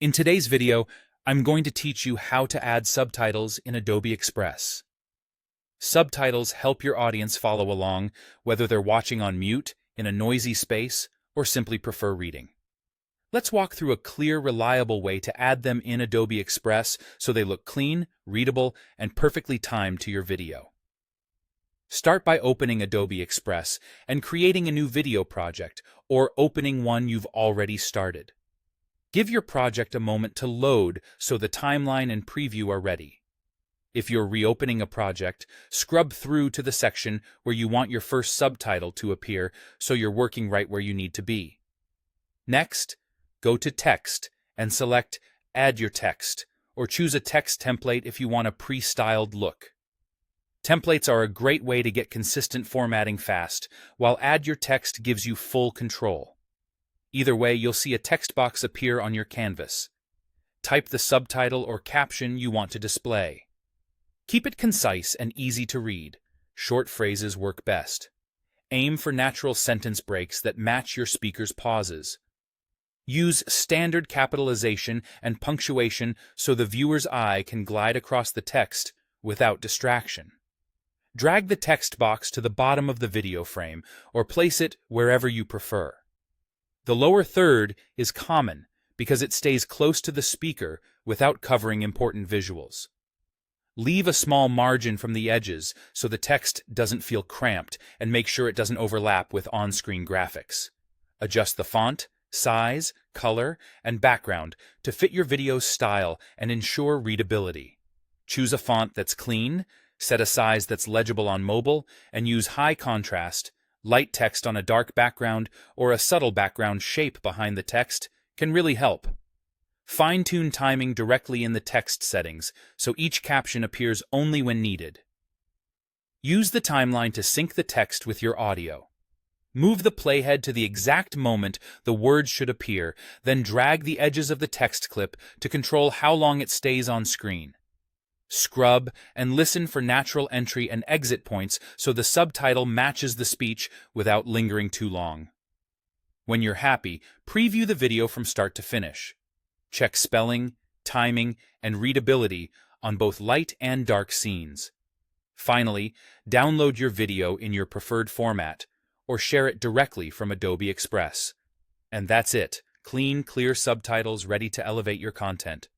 In today's video, I'm going to teach you how to add subtitles in Adobe Express. Subtitles help your audience follow along, whether they're watching on mute, in a noisy space, or simply prefer reading. Let's walk through a clear, reliable way to add them in Adobe Express so they look clean, readable, and perfectly timed to your video. Start by opening Adobe Express and creating a new video project, or opening one you've already started. Give your project a moment to load so the timeline and preview are ready. If you're reopening a project, scrub through to the section where you want your first subtitle to appear so you're working right where you need to be. Next, go to Text and select Add Your Text, or choose a text template if you want a pre-styled look. Templates are a great way to get consistent formatting fast, while Add Your Text gives you full control. Either way, you'll see a text box appear on your canvas. Type the subtitle or caption you want to display. Keep it concise and easy to read. Short phrases work best. Aim for natural sentence breaks that match your speaker's pauses. Use standard capitalization and punctuation so the viewer's eye can glide across the text without distraction. Drag the text box to the bottom of the video frame or place it wherever you prefer. The lower third is common because it stays close to the speaker without covering important visuals. Leave a small margin from the edges so the text doesn't feel cramped, and make sure it doesn't overlap with on-screen graphics. Adjust the font, size, color, and background to fit your video's style and ensure readability. Choose a font that's clean, set a size that's legible on mobile, and use high contrast. Light text on a dark background or a subtle background shape behind the text can really help. Fine-tune timing directly in the text settings so each caption appears only when needed. Use the timeline to sync the text with your audio. Move the playhead to the exact moment the words should appear, then drag the edges of the text clip to control how long it stays on screen. Scrub and listen for natural entry and exit points so the subtitle matches the speech without lingering too long. When you're happy, preview the video from start to finish. Check spelling, timing, and readability on both light and dark scenes. Finally, download your video in your preferred format or share it directly from Adobe Express. And that's it. Clean, clear subtitles ready to elevate your content.